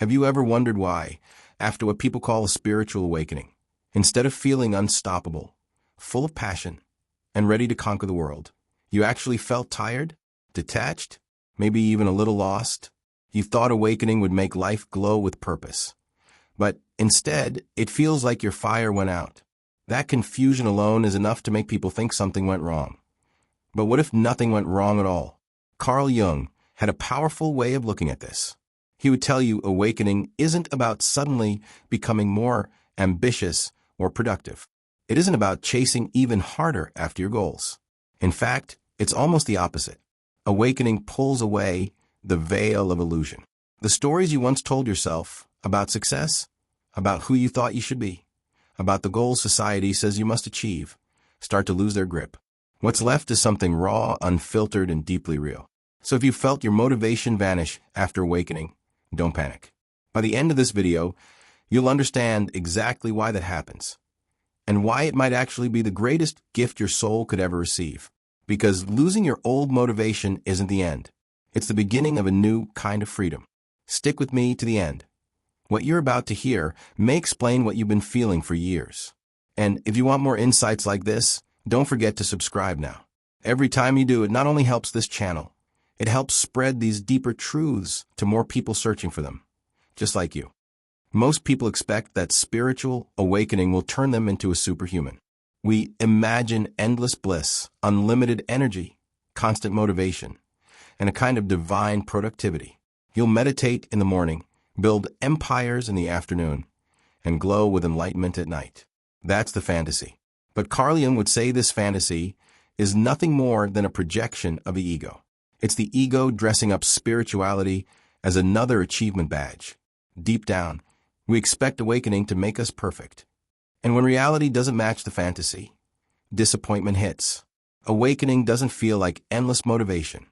Have you ever wondered why, after what people call a spiritual awakening, instead of feeling unstoppable, full of passion, and ready to conquer the world, you actually felt tired, detached, maybe even a little lost? You thought awakening would make life glow with purpose. But instead, it feels like your fire went out. That confusion alone is enough to make people think something went wrong. But what if nothing went wrong at all? Carl Jung had a powerful way of looking at this. He would tell you awakening isn't about suddenly becoming more ambitious or productive. It isn't about chasing even harder after your goals. In fact, it's almost the opposite. Awakening pulls away the veil of illusion. The stories you once told yourself about success, about who you thought you should be, about the goals society says you must achieve, start to lose their grip. What's left is something raw, unfiltered, and deeply real. So if you felt your motivation vanish after awakening, don't panic. By the end of this video, you'll understand exactly why that happens, and why it might actually be the greatest gift your soul could ever receive. Because losing your old motivation isn't the end. It's the beginning of a new kind of freedom. Stick with me to the end. What you're about to hear may explain what you've been feeling for years. And if you want more insights like this, don't forget to subscribe now. Every time you do, it not only helps this channel, it helps spread these deeper truths to more people searching for them, just like you. Most people expect that spiritual awakening will turn them into a superhuman. We imagine endless bliss, unlimited energy, constant motivation, and a kind of divine productivity. You'll meditate in the morning, build empires in the afternoon, and glow with enlightenment at night. That's the fantasy. But Carl Jung would say this fantasy is nothing more than a projection of the ego. It's the ego dressing up spirituality as another achievement badge. Deep down, we expect awakening to make us perfect. And when reality doesn't match the fantasy, disappointment hits. Awakening doesn't feel like endless motivation.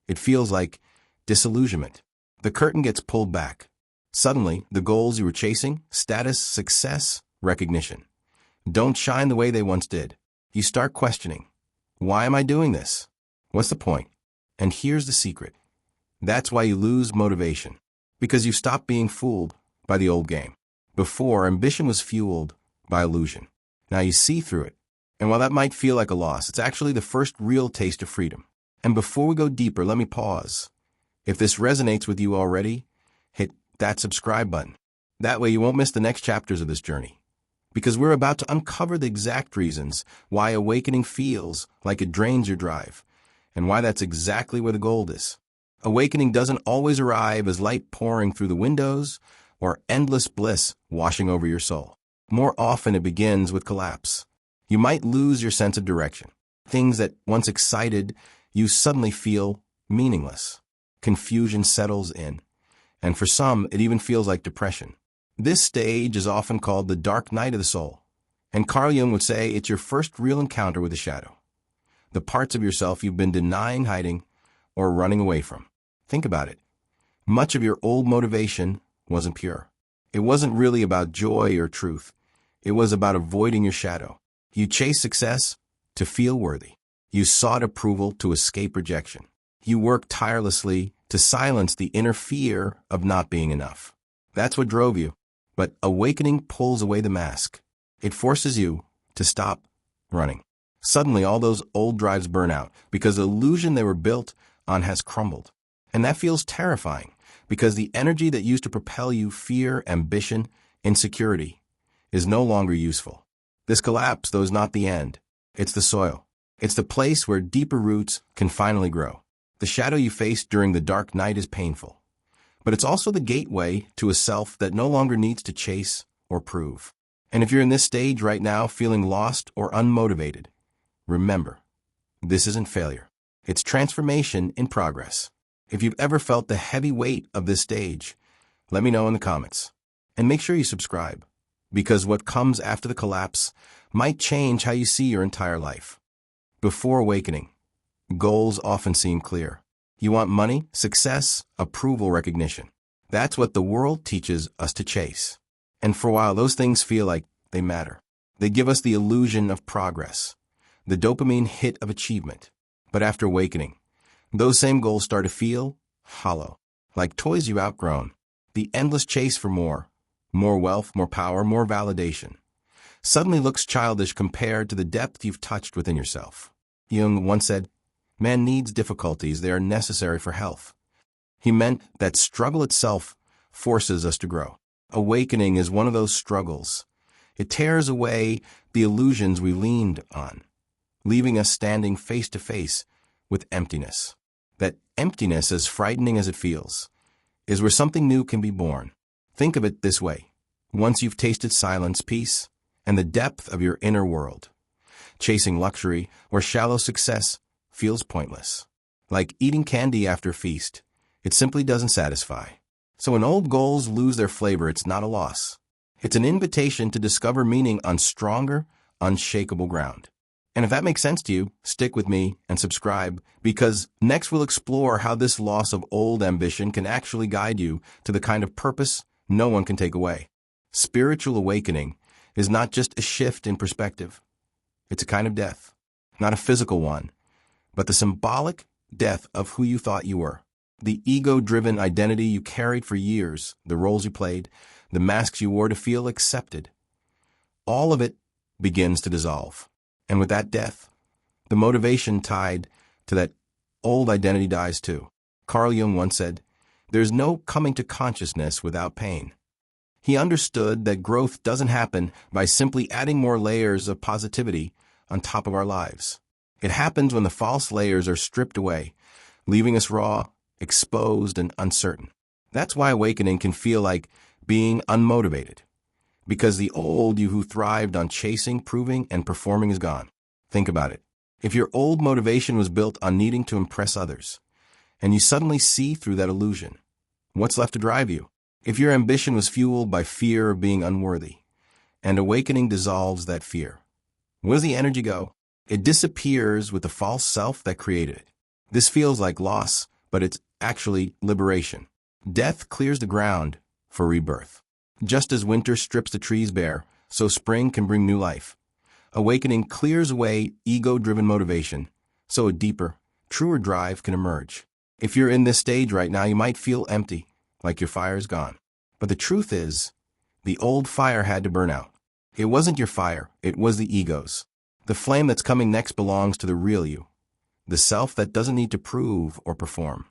It feels like disillusionment. The curtain gets pulled back. Suddenly, the goals you were chasing, status, success, recognition, don't shine the way they once did. You start questioning, why am I doing this? What's the point? And here's the secret. That's why you lose motivation. Because you stop being fooled by the old game. Before, ambition was fueled by illusion. Now you see through it. And while that might feel like a loss, it's actually the first real taste of freedom. And before we go deeper, let me pause. If this resonates with you already, hit that subscribe button. That way you won't miss the next chapters of this journey. Because we're about to uncover the exact reasons why awakening feels like it drains your drive, and why that's exactly where the gold is. Awakening doesn't always arrive as light pouring through the windows or endless bliss washing over your soul. More often it begins with collapse. You might lose your sense of direction. Things that once excited you suddenly feel meaningless. Confusion settles in, and for some, it even feels like depression. This stage is often called the dark night of the soul, and Carl Jung would say it's your first real encounter with the shadow, the parts of yourself you've been denying, hiding, or running away from. Think about it. Much of your old motivation wasn't pure. It wasn't really about joy or truth. It was about avoiding your shadow. You chased success to feel worthy. You sought approval to escape rejection. You worked tirelessly to silence the inner fear of not being enough. That's what drove you. But awakening pulls away the mask. It forces you to stop running. Suddenly, all those old drives burn out because the illusion they were built on has crumbled. And that feels terrifying because the energy that used to propel you, fear, ambition, insecurity, is no longer useful. This collapse, though, is not the end. It's the soil. It's the place where deeper roots can finally grow. The shadow you faced during the dark night is painful, but it's also the gateway to a self that no longer needs to chase or prove. And if you're in this stage right now feeling lost or unmotivated, remember, this isn't failure. It's transformation in progress. If you've ever felt the heavy weight of this stage, let me know in the comments. And make sure you subscribe, because what comes after the collapse might change how you see your entire life. Before awakening, goals often seem clear. You want money, success, approval, recognition. That's what the world teaches us to chase. And for a while, those things feel like they matter. They give us the illusion of progress, the dopamine hit of achievement. But after awakening, those same goals start to feel hollow, like toys you've outgrown. The endless chase for more wealth, more power, more validation, suddenly looks childish compared to the depth you've touched within yourself. Jung once said, "Man needs difficulties, they are necessary for health." He meant that struggle itself forces us to grow. Awakening is one of those struggles. It tears away the illusions we leaned on, leaving us standing face to face with emptiness. That emptiness, as frightening as it feels, is where something new can be born. Think of it this way. Once you've tasted silence, peace, and the depth of your inner world, chasing luxury or shallow success feels pointless. Like eating candy after a feast, it simply doesn't satisfy. So when old goals lose their flavor, it's not a loss. It's an invitation to discover meaning on stronger, unshakable ground. And if that makes sense to you, stick with me and subscribe, because next we'll explore how this loss of old ambition can actually guide you to the kind of purpose no one can take away. Spiritual awakening is not just a shift in perspective. It's a kind of death, not a physical one, but the symbolic death of who you thought you were. The ego-driven identity you carried for years, the roles you played, the masks you wore to feel accepted. All of it begins to dissolve. And with that death, the motivation tied to that old identity dies too. Carl Jung once said, "There's no coming to consciousness without pain." He understood that growth doesn't happen by simply adding more layers of positivity on top of our lives. It happens when the false layers are stripped away, leaving us raw, exposed, and uncertain. That's why awakening can feel like being unmotivated, because the old you who thrived on chasing, proving, and performing is gone. Think about it. If your old motivation was built on needing to impress others, and you suddenly see through that illusion, what's left to drive you? If your ambition was fueled by fear of being unworthy, and awakening dissolves that fear, where does the energy go? It disappears with the false self that created it. This feels like loss, but it's actually liberation. Death clears the ground for rebirth. Just as winter strips the trees bare, so spring can bring new life. Awakening clears away ego-driven motivation, so a deeper, truer drive can emerge. If you're in this stage right now, you might feel empty, like your fire is gone. But the truth is, the old fire had to burn out. It wasn't your fire, it was the ego's. The flame that's coming next belongs to the real you, the self that doesn't need to prove or perform,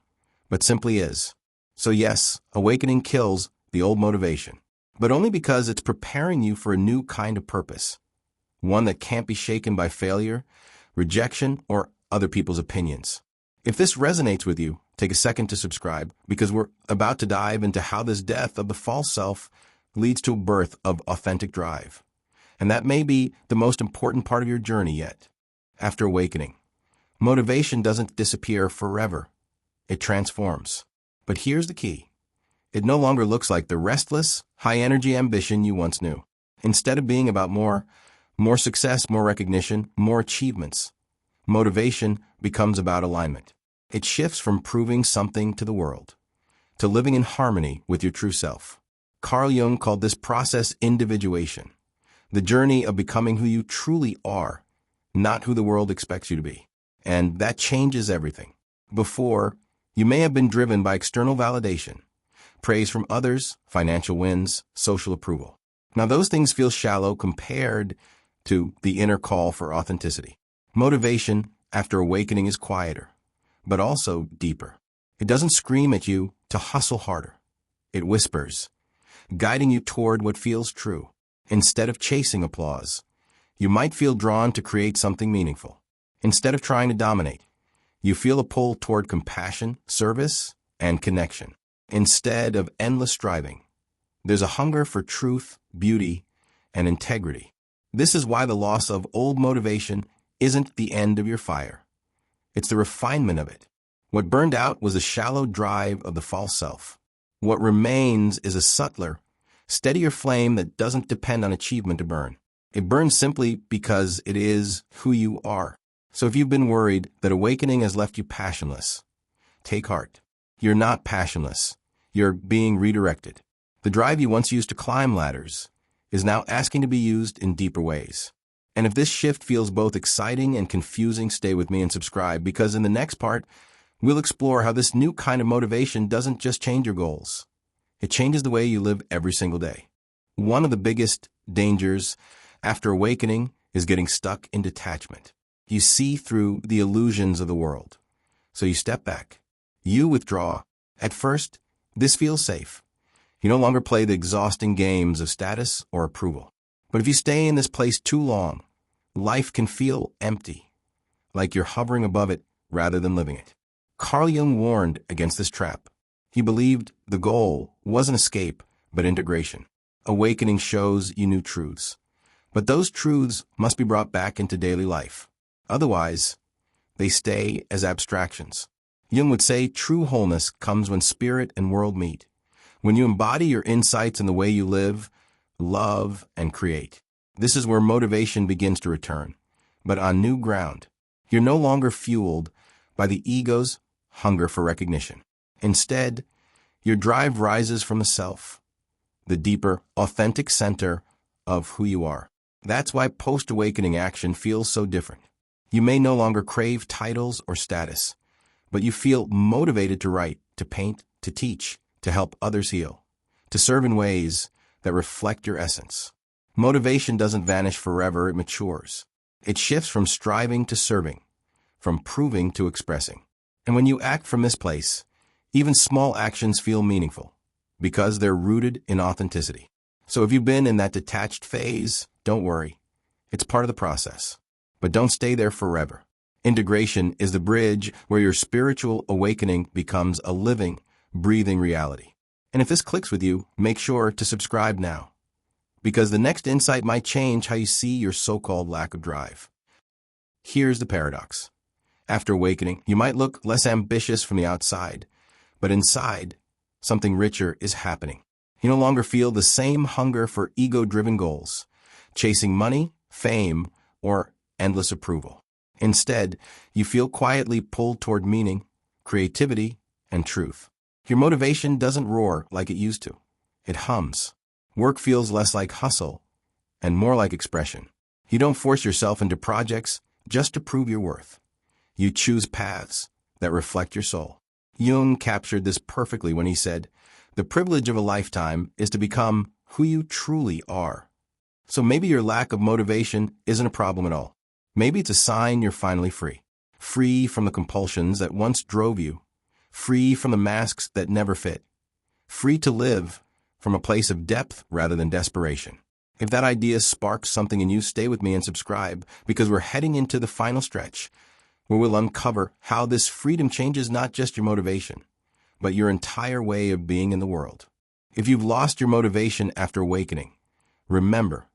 but simply is. So yes, awakening kills the old motivation, but only because it's preparing you for a new kind of purpose, one that can't be shaken by failure, rejection, or other people's opinions. If this resonates with you, take a second to subscribe, because we're about to dive into how this death of the false self leads to a birth of authentic drive. And that may be the most important part of your journey yet. After awakening, motivation doesn't disappear forever. It transforms. But here's the key. It no longer looks like the restless, high-energy ambition you once knew. Instead of being about more success, more recognition, more achievements, motivation becomes about alignment. It shifts from proving something to the world to living in harmony with your true self. Carl Jung called this process individuation, the journey of becoming who you truly are, not who the world expects you to be. And that changes everything. Before, you may have been driven by external validation, praise from others, financial wins, social approval. Now those things feel shallow compared to the inner call for authenticity. Motivation after awakening is quieter, but also deeper. It doesn't scream at you to hustle harder. It whispers, guiding you toward what feels true. Instead of chasing applause, you might feel drawn to create something meaningful. Instead of trying to dominate, you feel a pull toward compassion, service, and connection. Instead of endless striving, there's a hunger for truth, beauty, and integrity. This is why the loss of old motivation isn't the end of your fire. It's the refinement of it. What burned out was the shallow drive of the false self. What remains is a subtler, steadier flame that doesn't depend on achievement to burn. It burns simply because it is who you are. So if you've been worried that awakening has left you passionless, take heart. You're not passionless. You're being redirected. The drive you once used to climb ladders is now asking to be used in deeper ways. And if this shift feels both exciting and confusing, stay with me and subscribe, because in the next part, we'll explore how this new kind of motivation doesn't just change your goals. It changes the way you live every single day. One of the biggest dangers after awakening is getting stuck in detachment. You see through the illusions of the world. So you step back. You withdraw. At first, this feels safe. You no longer play the exhausting games of status or approval. But if you stay in this place too long, life can feel empty, like you're hovering above it rather than living it. Carl Jung warned against this trap. He believed the goal wasn't escape, but integration. Awakening shows you new truths. But those truths must be brought back into daily life. Otherwise, they stay as abstractions. Jung would say true wholeness comes when spirit and world meet. When you embody your insights in the way you live, love, and create. This is where motivation begins to return, but on new ground. You're no longer fueled by the ego's hunger for recognition. Instead, your drive rises from the self, the deeper, authentic center of who you are. That's why post-awakening action feels so different. You may no longer crave titles or status, but you feel motivated to write, to paint, to teach, to help others heal, to serve in ways that reflect your essence. Motivation doesn't vanish forever, it matures. It shifts from striving to serving, from proving to expressing. And when you act from this place, even small actions feel meaningful, because they're rooted in authenticity. So if you've been in that detached phase, don't worry. It's part of the process. But don't stay there forever. Integration is the bridge where your spiritual awakening becomes a living, breathing reality. And if this clicks with you, make sure to subscribe now, because the next insight might change how you see your so-called lack of drive. Here's the paradox. After awakening, you might look less ambitious from the outside, but inside, something richer is happening. You no longer feel the same hunger for ego-driven goals, chasing money, fame, or endless approval. Instead, you feel quietly pulled toward meaning, creativity, and truth. Your motivation doesn't roar like it used to. It hums. Work feels less like hustle and more like expression. You don't force yourself into projects just to prove your worth. You choose paths that reflect your soul. Jung captured this perfectly when he said, "The privilege of a lifetime is to become who you truly are." So maybe your lack of motivation isn't a problem at all. Maybe it's a sign you're finally free. Free from the compulsions that once drove you. Free from the masks that never fit. Free to live from a place of depth rather than desperation. If that idea sparks something in you, stay with me and subscribe, because we're heading into the final stretch, where we'll uncover how this freedom changes not just your motivation, but your entire way of being in the world. If you've lost your motivation after awakening, remember,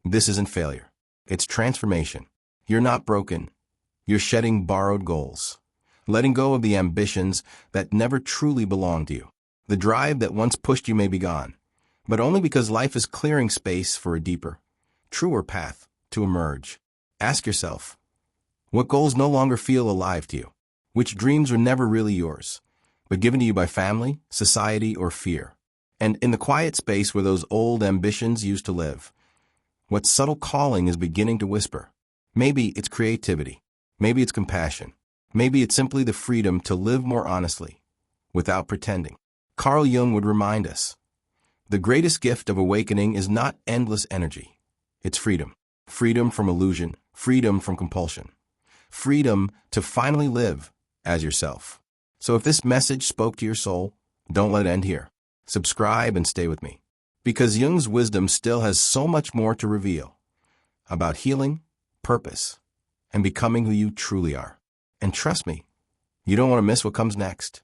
this isn't failure. It's transformation. You're not broken. You're shedding borrowed goals, letting go of the ambitions that never truly belonged to you. The drive that once pushed you may be gone, but only because life is clearing space for a deeper, truer path to emerge. Ask yourself, what goals no longer feel alive to you? Which dreams were never really yours, but given to you by family, society, or fear? And in the quiet space where those old ambitions used to live, what subtle calling is beginning to whisper? Maybe it's creativity. Maybe it's compassion. Maybe it's simply the freedom to live more honestly, without pretending. Carl Jung would remind us, the greatest gift of awakening is not endless energy. It's freedom. Freedom from illusion. Freedom from compulsion. Freedom to finally live as yourself. So if this message spoke to your soul, don't let it end here. Subscribe and stay with me, because Jung's wisdom still has so much more to reveal about healing, purpose, and becoming who you truly are. And trust me, you don't want to miss what comes next.